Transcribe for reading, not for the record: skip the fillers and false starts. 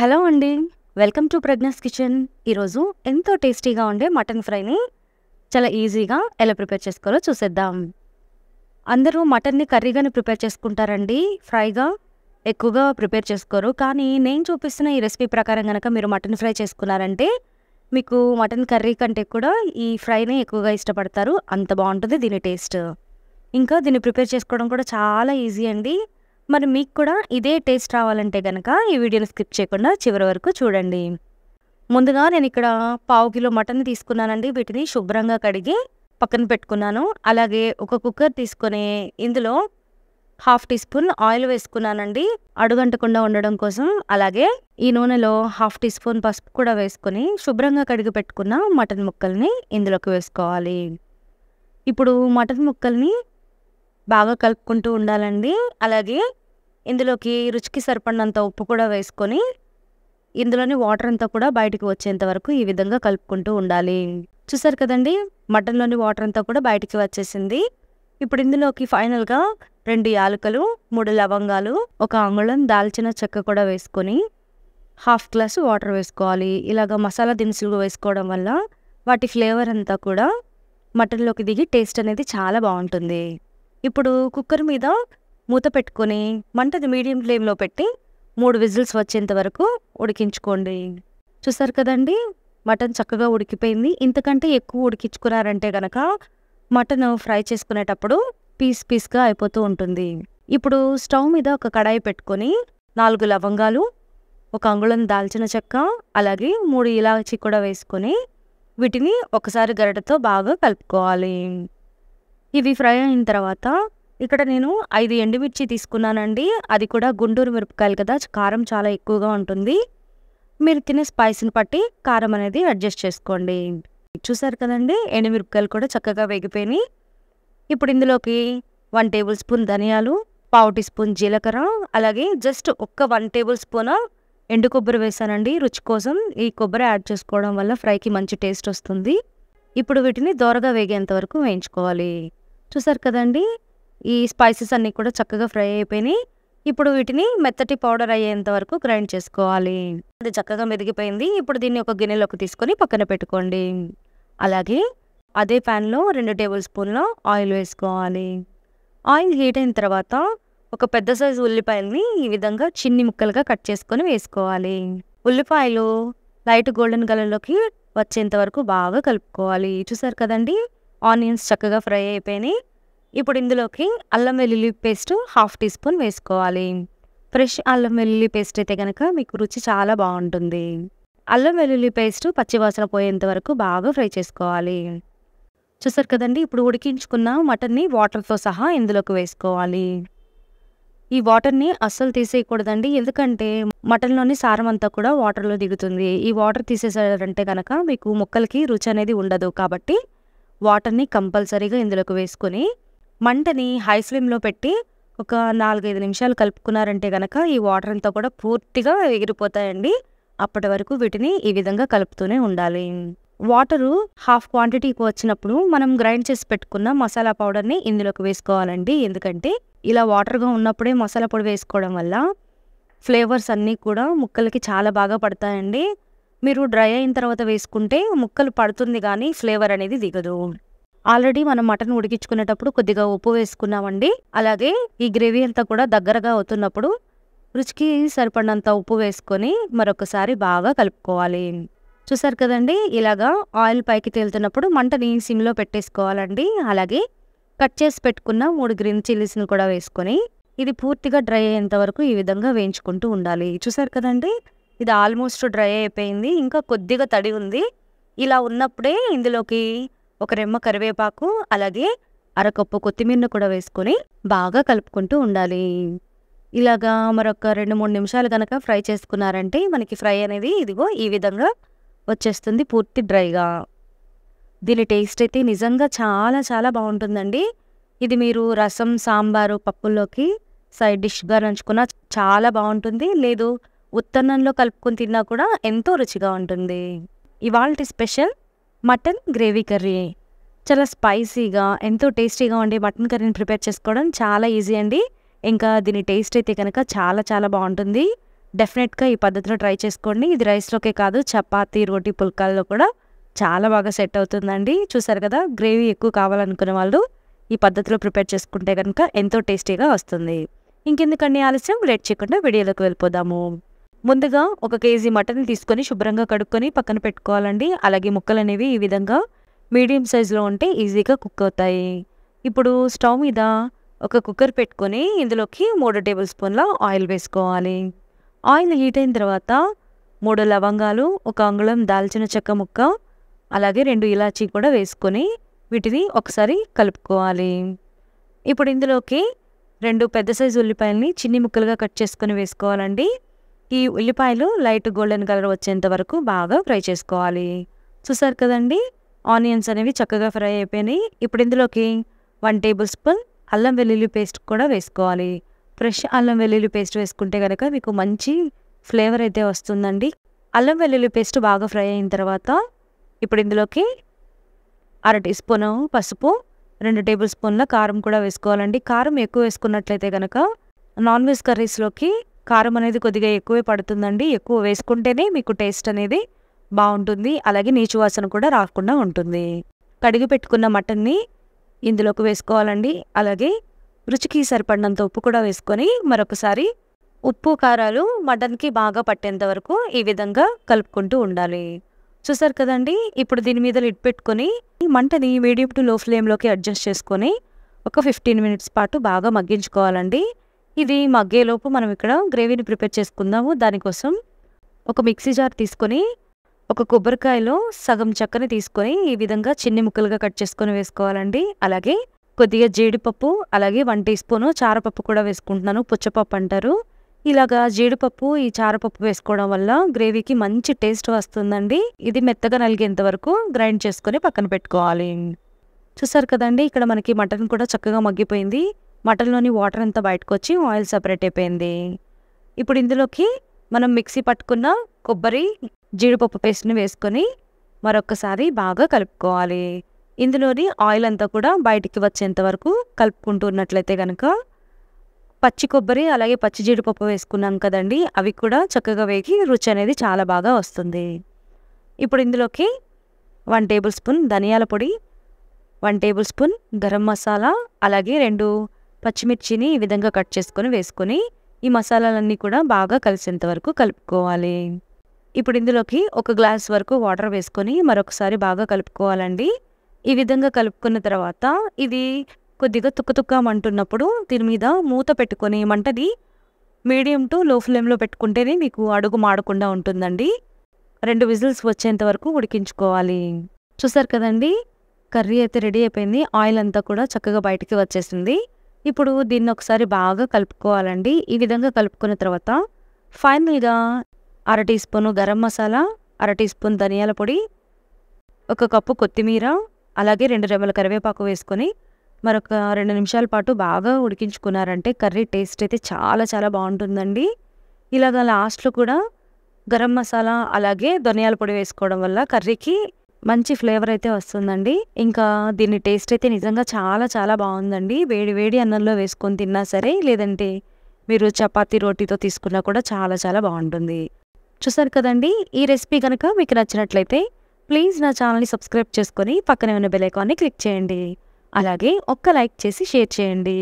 Hello అండి. Welcome to Pragna's kitchen. ఈరోజు ఎంతో టేస్టీగా ఉండే మటన్ ఫ్రైని చాలా ఈజీగా ఎలా ప్రిపేర్ చేసుకోవాలో చూసేద్దాం. అందరూ మటన్‌ని కర్రీగానే ప్రిపేర్ చేసుకుంటారండి. ఫ్రైగా ఎక్కువగా ప్రిపేర్ చేసుకోరు. కానీ నేను చూపిస్తున్న ఈ రెసిపీ ప్రకారం గనక మీరు మటన్ ఫ్రై చేసుకున్నారంటే మీకు మటన్ కర్రీ కంటే కూడా ఈ ఫ్రైని ఎక్కువగా ఇష్టపడతారు. అంత బావుంటుంది దీని టేస్ట్. ఇంకా దీన్ని ప్రిపేర్ చేసుకోవడం కూడా చాలా ఈజీ అండి. మరి మీకు కూడా ఇదే టేస్ట్ రావాలంటే గనక ఈ వీడియోని స్కిప్ చేయకుండా చివరి వరకు చూడండి. ముందుగా నేను ఇక్కడ పావు కిలో మటన్ తీసుకున్నానండి. వీటిని శుభ్రంగా కడిగి పక్కన పెట్టుకున్నాను. అలాగే ఒక కుక్కర్ తీసుకొని ఇందులో హాఫ్ టీ స్పూన్ ఆయిల్ వేసుకున్నానండి అడుగంటకుండా ఉండడం కోసం. అలాగే ఈ నూనెలో హాఫ్ టీ స్పూన్ పసుపు కూడా వేసుకొని శుభ్రంగా కడిగి పెట్టుకున్న మటన్ ముక్కల్ని ఇందులోకి వేసుకోవాలి. ఇప్పుడు మటన్ ముక్కల్ని బాగా కలుపుకుంటూ ఉండాలండి. అలాగే ఇందులోకి రుచికి సరిపడినంత ఉప్పు కూడా వేసుకొని ఇందులోని వాటర్ అంతా కూడా బయటికి వచ్చేంత వరకు ఈ విధంగా కలుపుకుంటూ ఉండాలి. చూసారు కదండి, మటన్లోని వాటర్ అంతా కూడా బయటికి వచ్చేసింది. ఇప్పుడు ఇందులోకి ఫైనల్గా 2 యాలకులు, 3 లవంగాలు, 1 అంగుళం దాల్చిన చెక్క కూడా వేసుకొని హాఫ్ గ్లాసు వాటర్ వేసుకోవాలి. ఇలాగ మసాలా దినుసులు వేసుకోవడం వల్ల వాటి ఫ్లేవర్ అంతా కూడా మటన్లోకి దిగి టేస్ట్ అనేది చాలా బాగుంటుంది. ఇప్పుడు కుక్కర్ మీద మూత పెట్టుకొని మంటది మీడియం ఫ్లేమ్లో పెట్టి 3 విజిల్స్ వచ్చేంత వరకు ఉడికించుకోండి. చూసారు కదండి, మటన్ చక్కగా ఉడికిపోయింది. ఇంతకంటే ఎక్కువ ఉడికించుకున్నారంటే గనక మటన్ ఫ్రై చేసుకునేటప్పుడు పీస్గా అయిపోతూ ఉంటుంది. ఇప్పుడు స్టవ్ మీద ఒక కడాయి పెట్టుకొని 4 లవంగాలు, 1 అంగుళం దాల్చిన చెక్క, అలాగే 3 ఇలాచీ కూడా వేసుకొని వీటిని ఒకసారి గరిటెతో బాగా కలుపుకోవాలి. ఇవి ఫ్రై అయిన తర్వాత ఇక్కడ నేను 5 ఎండుమిర్చి తీసుకున్నానండి. అది కూడా గుంటూరు మిరపకాయలు కదా, కారం చాలా ఎక్కువగా ఉంటుంది. మీరు తినే స్పైస్ని బట్టి కారం అనేది అడ్జస్ట్ చేసుకోండి. చూసారు కదండి, ఎండుమిరపకాయలు కూడా చక్కగా వేగిపోయినాయి. ఇప్పుడు ఇందులోకి 1 టేబుల్ స్పూన్ ధనియాలు, పావు టీ స్పూన్ జీలకర్ర, అలాగే జస్ట్ 1 టేబుల్ స్పూన్ ఎండు కొబ్బరి వేసానండి రుచి కోసం. ఈ కొబ్బరి యాడ్ చేసుకోవడం వల్ల ఫ్రైకి మంచి టేస్ట్ వస్తుంది. ఇప్పుడు వీటిని దోరగా వేగేంత వరకు వేయించుకోవాలి. చూసారు కదండి, ఈ స్పైసెస్ అన్నీ కూడా చక్కగా ఫ్రై అయిపోయినాయి. ఇప్పుడు వీటిని మెత్తటి పౌడర్ అయ్యేంత వరకు గ్రైండ్ చేసుకోవాలి. అది చక్కగా మెదిగిపోయింది. ఇప్పుడు దీన్ని ఒక గిన్నెలోకి తీసుకొని పక్కన పెట్టుకోండి. అలాగే అదే ప్యాన్లో 2 టేబుల్ స్పూన్ల ఆయిల్ వేసుకోవాలి. ఆయిల్ హీట్ అయిన తర్వాత ఒక పెద్ద సైజు ఉల్లిపాయల్ని ఈ విధంగా చిన్ని ముక్కలుగా కట్ చేసుకొని వేసుకోవాలి. ఉల్లిపాయలు లైట్ గోల్డెన్ కలర్లోకి వచ్చేంత వరకు బాగా కలుపుకోవాలి. చూసారు కదండి, ఆనియన్స్ చక్కగా ఫ్రై అయిపోయినాయి. ఇప్పుడు ఇందులోకి అల్లం వెల్లుల్లి పేస్ట్ హాఫ్ టీ స్పూన్ వేసుకోవాలి. ఫ్రెష్ అల్లం వెల్లుల్లి పేస్ట్ అయితే కనుక మీకు రుచి చాలా బాగుంటుంది. అల్లం వెల్లుల్లి పేస్ట్ పచ్చివాసన పోయేంత వరకు బాగా ఫ్రై చేసుకోవాలి. చూసారు కదండి, ఇప్పుడు ఉడికించుకున్న మటన్ని వాటర్తో సహా ఇందులోకి వేసుకోవాలి. ఈ వాటర్ని అస్సలు తీసేయకూడదండి, ఎందుకంటే మటన్లోని సారం అంతా కూడా వాటర్లో దిగుతుంది. ఈ వాటర్ తీసేసారంటే కనుక మీకు ముక్కలకి రుచి అనేది ఉండదు. కాబట్టి వాటర్ని కంపల్సరీగా ఇందులోకి వేసుకొని మంటని హై ఫ్లేమ్లో పెట్టి ఒక 4-5 నిమిషాలు కలుపుకున్నారంటే కనుక ఈ వాటర్ అంతా కూడా పూర్తిగా ఎగిరిపోతాయండి. అప్పటి వరకు వీటిని ఈ విధంగా కలుపుతూనే ఉండాలి. వాటరు హాఫ్ క్వాంటిటీకి వచ్చినప్పుడు మనం గ్రైండ్ చేసి పెట్టుకున్న మసాలా పౌడర్ని ఇందులోకి వేసుకోవాలండి. ఎందుకంటే ఇలా వాటర్గా ఉన్నప్పుడే మసాలా పొడి వేసుకోవడం వల్ల ఫ్లేవర్స్ అన్నీ కూడా ముక్కలకి చాలా బాగా పడతాయండి. మీరు డ్రై అయిన తర్వాత వేసుకుంటే ముక్కలు పడుతుంది కానీ ఫ్లేవర్ అనేది దిగదు. ఆల్రెడీ మనం మటన్ ఉడికించుకునేటప్పుడు కొద్దిగా ఉప్పు వేసుకున్నామండి. అలాగే ఈ గ్రేవీ అంతా కూడా దగ్గరగా అవుతున్నప్పుడు రుచికి సరిపడినంత ఉప్పు వేసుకొని మరొకసారి బాగా కలుపుకోవాలి. చూసారు కదండి, ఇలాగా ఆయిల్ పైకి తేలుతున్నప్పుడు మంటని సిమ్లో పెట్టేసుకోవాలండి. అలాగే కట్ చేసి పెట్టుకున్న 3 గ్రీన్ చిల్లీస్ని కూడా వేసుకొని ఇది పూర్తిగా డ్రై అయ్యేంత వరకు ఈ విధంగా వేయించుకుంటూ ఉండాలి. చూసారు కదండి, ఇది ఆల్మోస్ట్ డ్రై అయిపోయింది. ఇంకా కొద్దిగా తడి ఉంది. ఇలా ఉన్నప్పుడే ఇందులోకి 1 రెమ్మ కరివేపాకు, అలాగే అరకప్పు కొత్తిమీరను కూడా వేసుకొని బాగా కలుపుకుంటూ ఉండాలి. ఇలాగా మరొక 2-3 నిమిషాలు కనుక ఫ్రై చేసుకున్నారంటే మనకి ఫ్రై అనేది ఇదిగో ఈ విధంగా వచ్చేస్తుంది పూర్తి డ్రైగా. దీని టేస్ట్ అయితే నిజంగా చాలా చాలా బాగుంటుందండి. ఇది మీరు రసం, సాంబారు, పప్పుల్లోకి సైడ్ డిష్గా నంచుకున్నా చాలా బాగుంటుంది. లేదు ఉత్తన్నంలో కలుపుకొని తిన్నా కూడా ఎంతో రుచిగా ఉంటుంది. ఇవాల్టి స్పెషల్ మటన్ గ్రేవీ కర్రీ. చాలా స్పైసీగా ఎంతో టేస్టీగా ఉండే మటన్ కర్రీని ప్రిపేర్ చేసుకోవడం చాలా ఈజీ అండి. ఇంకా దీని టేస్ట్ అయితే కనుక చాలా చాలా బాగుంటుంది. డెఫినెట్‌గా ఈ పద్ధతిలో ట్రై చేసుకోండి. ఇది రైస్‌లోకే కాదు చపాతీ, రోటీ, పుల్కాల్లో కూడా చాలా బాగా సెట్ అవుతుందండి. చూసారు కదా! గ్రేవీ ఎక్కువ కావాలనుకునే వాళ్ళు ఈ పద్ధతిలో ప్రిపేర్ చేసుకుంటే గనుక ఎంతో టేస్టీగా వస్తుంది. ఇంకెందుకండి ఆలస్యం, లేట్ చేయకుండా వీడియోలోకి వెళ్ళిపోదాము. ముందుగా 1 కేజీ మటన్ తీసుకొని శుభ్రంగా కడుక్కొని పక్కన పెట్టుకోవాలండి. అలాగే ముక్కలనేవి ఈ విధంగా మీడియం సైజులో ఉంటే ఈజీగా కుక్ అవుతాయి. ఇప్పుడు స్టవ్ మీద ఒక కుక్కర్ పెట్టుకొని ఇందులోకి 3 టేబుల్ స్పూన్ల ఆయిల్ వేసుకోవాలి. ఆయిల్ హీట్ అయిన తర్వాత 3 లవంగాలు, 1 అంగుళం దాల్చిన చెక్క ముక్క, అలాగే 2 ఇలాచీ కూడా వేసుకొని వీటిని ఒకసారి కలుపుకోవాలి. ఇప్పుడు ఇందులోకి 2 పెద్ద సైజు ఉల్లిపాయల్ని చిన్ని ముక్కలుగా కట్ చేసుకొని వేసుకోవాలండి. ఈ ఉల్లిపాయలు లైట్ గోల్డెన్ కలర్ వచ్చేంత వరకు బాగా ఫ్రై చేసుకోవాలి. చూసారు కదండి, ఆనియన్స్ అనేవి చక్కగా ఫ్రై అయిపోయినాయి. ఇప్పుడు ఇందులోకి 1 టేబుల్ స్పూన్ అల్లం వెల్లుల్లి పేస్ట్ కూడా వేసుకోవాలి. ఫ్రెష్ అల్లం వెల్లుల్లి పేస్ట్ వేసుకుంటే కనుక మీకు మంచి ఫ్లేవర్ అయితే వస్తుందండి. అల్లం వెల్లుల్లి పేస్ట్ బాగా ఫ్రై అయిన తర్వాత ఇప్పుడు ఇందులోకి 1/2 టీ స్పూను పసుపు, 2 టేబుల్ స్పూన్ల కారం కూడా వేసుకోవాలండి. కారం ఎక్కువ వేసుకున్నట్లయితే కనుక నాన్ వెజ్ కర్రీస్లోకి కారం అనేది కొద్దిగా ఎక్కువే పడుతుందండి. ఎక్కువ వేసుకుంటేనే మీకు టేస్ట్ అనేది బాగుంటుంది. అలాగే నీచు వాసన కూడా రాకుండా ఉంటుంది. కడిగి పెట్టుకున్న మటన్ని ఇందులోకి వేసుకోవాలండి. అలాగే రుచికి సరిపడినంత ఉప్పు కూడా వేసుకొని మరొకసారి ఉప్పు, కారాలు మటన్కి బాగా పట్టేంత వరకు ఈ విధంగా కలుపుకుంటూ ఉండాలి. చూసారు కదండి, ఇప్పుడు దీని మీద లిడ్ పెట్టుకొని మంటని మీడియం టు లో ఫ్లేమ్లోకి అడ్జస్ట్ చేసుకొని ఒక 15 మినిట్స్ పాటు బాగా మగ్గించుకోవాలండి. ఇది మగ్గేలోపు మనం ఇక్కడ గ్రేవీని ప్రిపేర్ చేసుకుందాము. దానికోసం ఒక మిక్సీ జార్ తీసుకొని ఒక కొబ్బరికాయలో సగం చెక్కని తీసుకొని ఈ విధంగా చిన్ని ముక్కలుగా కట్ చేసుకొని వేసుకోవాలండి. అలాగే కొద్దిగా జీడిపప్పు, అలాగే 1 టీ స్పూను చారపప్పు కూడా వేసుకుంటున్నాను. పుచ్చపప్పు అంటారు. ఇలాగా జీడిపప్పు, ఈ చారపప్పు వేసుకోవడం వల్ల గ్రేవీకి మంచి టేస్ట్ వస్తుందండి. ఇది మెత్తగా నలిగేంత వరకు గ్రైండ్ చేసుకొని పక్కన పెట్టుకోవాలి. చూసారు కదండి, ఇక్కడ మనకి మటన్ కూడా చక్కగా మగ్గిపోయింది. మటన్లోని వాటర్ అంతా బయటకు వచ్చి ఆయిల్ సెపరేట్ అయిపోయింది. ఇప్పుడు ఇందులోకి మనం మిక్సీ పట్టుకున్న కొబ్బరి, జీడిపప్పు పేస్ట్ని వేసుకొని మరొకసారి బాగా కలుపుకోవాలి. ఇందులోని ఆయిల్ అంతా కూడా బయటికి వచ్చేంత వరకు కలుపుకుంటూ ఉన్నట్లయితే కనుక పచ్చి కొబ్బరి, అలాగే పచ్చి జీడిపప్పు వేసుకున్నాం కదండి, అవి కూడా చక్కగా వేగి రుచి అనేది చాలా బాగా వస్తుంది. ఇప్పుడు ఇందులోకి 1 టేబుల్ స్పూన్ ధనియాల పొడి, 1 టేబుల్ స్పూన్ గరం మసాలా, అలాగే 2 పచ్చిమిర్చిని ఈ విధంగా కట్ చేసుకొని వేసుకొని ఈ మసాలాలన్నీ కూడా బాగా కలిసేంత వరకు కలుపుకోవాలి. ఇప్పుడు ఇందులోకి 1 గ్లాస్ వరకు వాటర్ వేసుకొని మరొకసారి బాగా కలుపుకోవాలండి. ఈ విధంగా కలుపుకున్న తర్వాత ఇది కొద్దిగా తుక్క మంటున్నప్పుడు దీని మీద మూత పెట్టుకొని మంటని మీడియం టు లో ఫ్లేమ్లో పెట్టుకుంటేనే మీకు అడుగు మాడకుండా ఉంటుందండి. 2 విజిల్స్ వచ్చేంత వరకు ఉడికించుకోవాలి. చూసారు కదండి, కర్రీ అయితే రెడీ అయిపోయింది. ఆయిల్ అంతా కూడా చక్కగా బయటికి వచ్చేసింది. ఇప్పుడు దీన్ని ఒకసారి బాగా కలుపుకోవాలండి. ఈ విధంగా కలుపుకున్న తర్వాత ఫైనల్గా 1/2 teaspoon garam masala, 1/2 teaspoon ధనియాల పొడి, 1 కప్పు కొత్తిమీర, అలాగే 2 రెమ్మల కరివేపాకు వేసుకొని మరొక 2 నిమిషాల పాటు బాగా ఉడికించుకున్నారంటే కర్రీ టేస్ట్ అయితే చాలా చాలా బాగుంటుందండి. ఇలాగ లాస్ట్లో కూడా గరం మసాలా అలాగే ధనియాల పొడి వేసుకోవడం వల్ల కర్రీకి మంచి ఫ్లేవర్ అయితే వస్తుందండి. ఇంకా దీని టేస్ట్ అయితే నిజంగా చాలా చాలా బాగుందండి. వేడి వేడి అన్నంలో వేసుకొని తిన్నా సరే, లేదంటే మీరు చపాతీ, రోటీతో తీసుకున్నా కూడా చాలా చాలా బాగుంటుంది. చూసారు కదండి, ఈ రెసిపీ కనుక మీకు నచ్చినట్లయితే ప్లీజ్ నా ఛానల్ని సబ్స్క్రైబ్ చేసుకొని పక్కనే ఉన్న బెల్ ఐకాన్ని క్లిక్ చేయండి. అలాగే ఒక్క లైక్ చేసి షేర్ చేయండి.